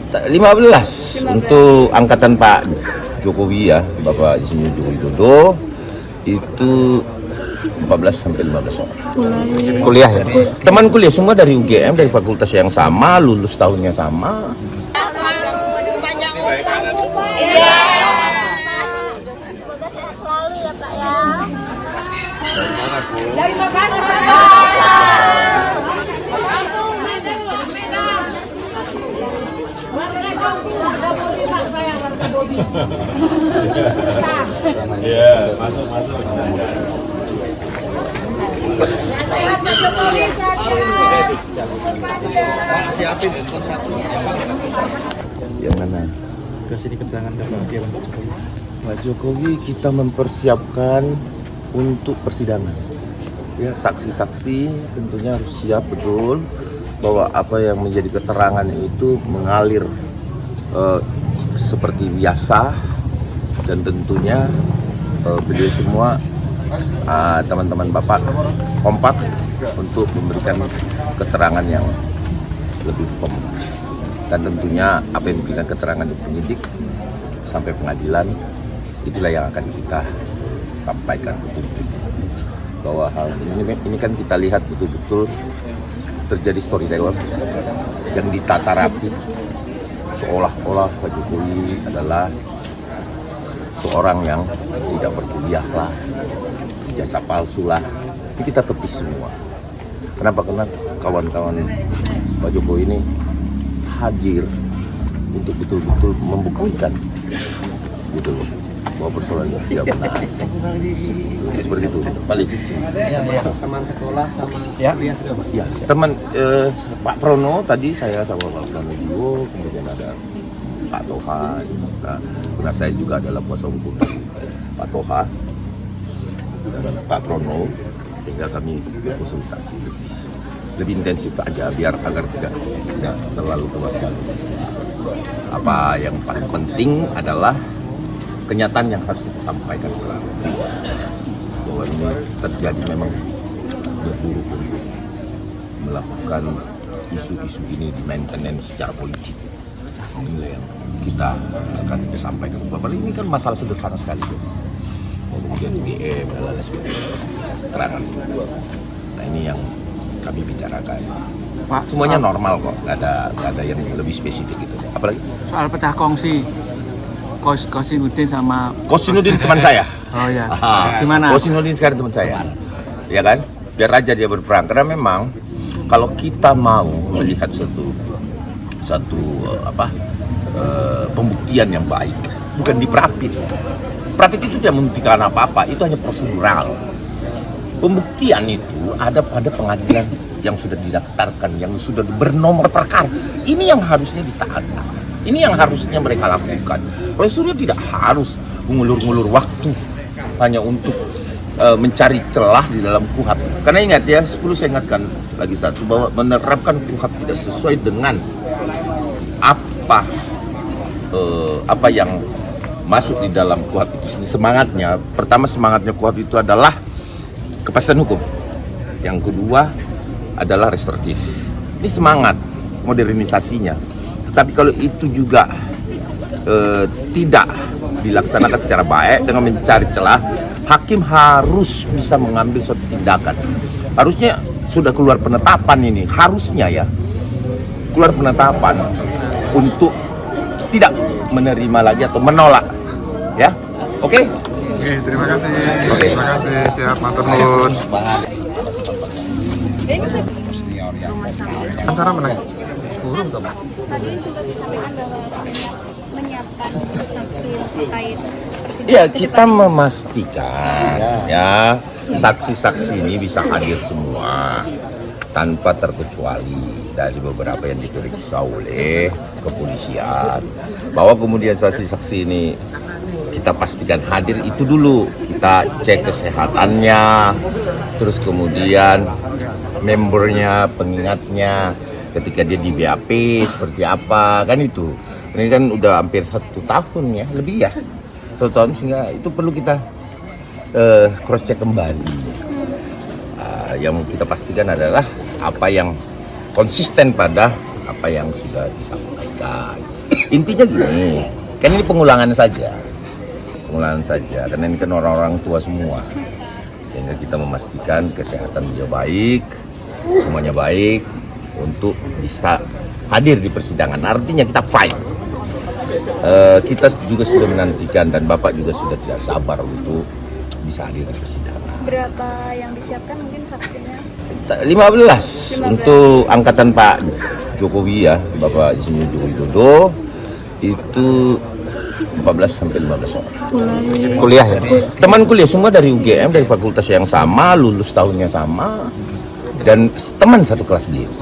15 untuk angkatan Pak Jokowi ya, Bapak Insinyur Joko Widodo itu 14 sampai 15 orang. Kuliah ya. Teman kuliah semua dari UGM, dari fakultas yang sama, lulus tahunnya sama. Terima kasih Pak. Iya, masuk. Siapin Yang mana? kasih keterangan Pak Jokowi. Pak Jokowi kita mempersiapkan untuk persidangan. Ya, saksi-saksi tentunya harus siap betul bahwa apa yang menjadi keterangan itu mengalir seperti biasa, dan tentunya beliau semua teman-teman Bapak kompak untuk memberikan keterangan yang lebih firm, dan tentunya apa yang diberikan keterangan di penyidik sampai pengadilan itulah yang akan kita sampaikan ke publik, bahwa hal ini kan kita lihat betul-betul terjadi storyteller yang ditata rapi seolah-olah Pak Jokowi adalah seorang yang tidak berkuliah lah, jasa palsu lah. Ini kita tepis semua. Kenapa? Karena kawan-kawan Pak Jokowi ini hadir untuk betul-betul membuktikan gitu loh, bahwa persoalan itu tidak benar. Seperti itu. Balik. Teman sekolah sama kuliah juga Pak? Ya, teman Pak Prono tadi saya sama Pak Prono juga, kemudian ada Pak Toha, karena saya juga adalah kuasa hukum dari Pak Toha dan Pak Prono, sehingga kami konsultasi lebih intensif aja biar agar tidak terlalu kebablasan. Apa yang paling penting adalah kenyataan yang harus kita sampaikan bahwa ini terjadi memang berburu untuk melakukan isu-isu ini di maintenance secara politik. Ini yang kita akan sampaikan. Bapak, ini kan masalah sederhana sekali, kemudian UGM dan lain sebagainya, keterangan. Nah, ini yang kami bicarakan. Pak, semuanya normal kok, nggak ada yang lebih spesifik itu. Apalagi soal pecah kongsi Kosinudin sama Kosinudin teman saya. Oh ya. Gimana? Kosinudin sekarang teman saya. Ya kan? Biar aja dia berperang. Karena memang kalau kita mau melihat satu pembuktian yang baik, bukan di Prapit. Prapit itu tidak membuktikan apa-apa, itu hanya prosedural. Pembuktian itu ada pada pengadilan yang sudah didaftarkan, yang sudah bernomor perkara. Ini yang harusnya ditaati. Ini yang harusnya mereka lakukan. Prosedurnya tidak harus mengulur-ngulur waktu hanya untuk mencari celah di dalam KUHP. Karena ingat ya, 10 saya ingatkan lagi satu, bahwa menerapkan KUHP tidak sesuai dengan apa yang masuk di dalam KUHP itu sendiri. Semangatnya, pertama semangatnya KUHP itu adalah kepastian hukum. Yang kedua adalah restoratif. Ini semangat modernisasinya. Tetapi kalau itu juga tidak dilaksanakan secara baik dengan mencari celah, hakim harus bisa mengambil suatu tindakan. Harusnya sudah keluar penetapan ini, harusnya ya keluar penetapan untuk tidak menerima lagi atau menolak, ya. Oke? Oke, terima kasih. Oke. Terima kasih, siap, matur nuwun. Acara mana? Burung toh, Pak? Tadi sudah disampaikan bahwa menyiapkan saksi terkait persidangan. Ya, kita memastikan ya saksi-saksi ini bisa hadir semua tanpa terkecuali dari beberapa yang diperiksa oleh kepolisian. Bahwa kemudian saksi-saksi ini kita pastikan hadir itu dulu, kita cek kesehatannya, terus kemudian membernya, pengingatnya ketika dia di BAP seperti apa, kan itu. Ini kan udah hampir 1 tahun ya, lebih ya, 1 tahun, sehingga itu perlu kita cross check kembali. Yang kita pastikan adalah apa yang konsisten pada apa yang sudah disampaikan. Intinya gini, kan ini pengulangan saja, karena ini kan orang-orang tua semua, sehingga kita memastikan kesehatan dia baik, semuanya baik untuk bisa hadir di persidangan. Artinya kita fight. Kita juga sudah menantikan dan Bapak juga sudah tidak sabar untuk bisa hadir di persidangan. Berapa yang disiapkan mungkin saksinya? 15 untuk angkatan Pak Jokowi ya, Bapak Insinyur Joko Widodo itu 14 sampai 15 orang. Kuliah ya. Teman kuliah semua dari UGM, dari fakultas yang sama, lulus tahunnya sama, dan teman satu kelas beliau.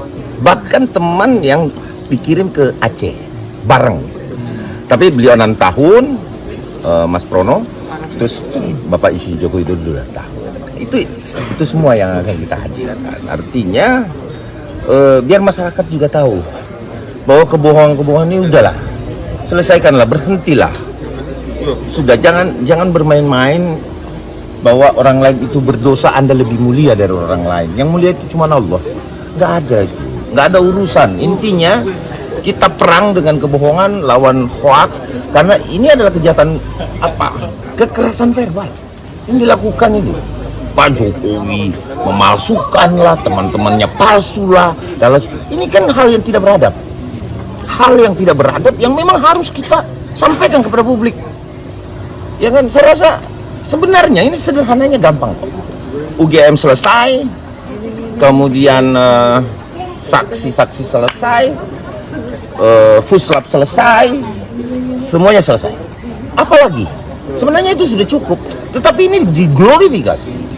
Bahkan teman yang dikirim ke Aceh bareng. Tapi beliau 6 tahun, Mas Prono, terus Bapak Insinyur Joko Widodo 2 tahun. Itu semua yang akan kita hadirkan. Artinya biar masyarakat juga tahu bahwa kebohongan-kebohongan ini udahlah, selesaikanlah, berhentilah. Sudah jangan bermain-main bahwa orang lain itu berdosa, Anda lebih mulia dari orang lain. Yang mulia itu cuma Allah. Nggak ada itu, nggak ada urusan. Intinya kita perang dengan kebohongan, lawan hoax, karena ini adalah kejahatan kekerasan verbal yang dilakukan ini. Pak Jokowi memalsukan lah, teman-temannya palsu lah. Ini kan hal yang tidak beradab. Hal yang tidak beradab yang memang harus kita sampaikan kepada publik. Ya kan, saya rasa sebenarnya ini sederhananya gampang kok. UGM selesai, kemudian saksi-saksi selesai, Fuslap selesai, semuanya selesai. Apalagi? Sebenarnya itu sudah cukup. Tetapi ini diglorifikasi.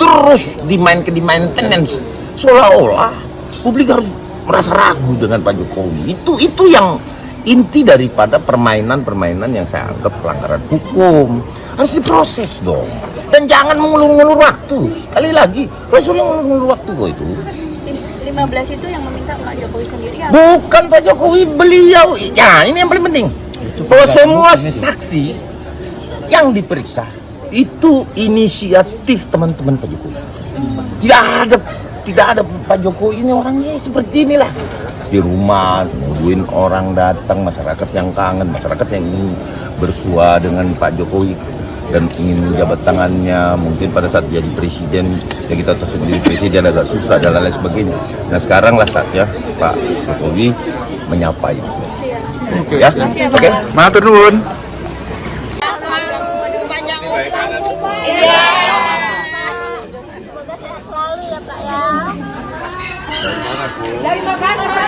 Terus dimainkan seolah-olah publik harus merasa ragu dengan Pak Jokowi. Itu yang inti daripada permainan yang saya anggap pelanggaran hukum. Harus diproses dong. Dan jangan mengulur-ulur waktu. Sekali lagi, Rasul yang mengulur waktu kok itu. 15 itu yang meminta Pak Jokowi sendiri ya? Bukan Pak Jokowi, beliau. Ya, ini yang paling penting. Bahwa semua saksi yang diperiksa itu inisiatif teman-teman Pak Jokowi. Tidak ada Pak Jokowi ini orangnya seperti inilah. Di rumah nungguin orang datang, masyarakat yang kangen, masyarakat yang ingin bersua dengan Pak Jokowi dan ingin menjabat tangannya. Mungkin pada saat jadi presiden, ya kita tahu sendiri presiden agak susah dan lain sebagainya. Nah sekarang lah saatnya Pak Jokowi menyapa itu. Oke. Ya, oke. Matur nuwun. Terima kasih Pak.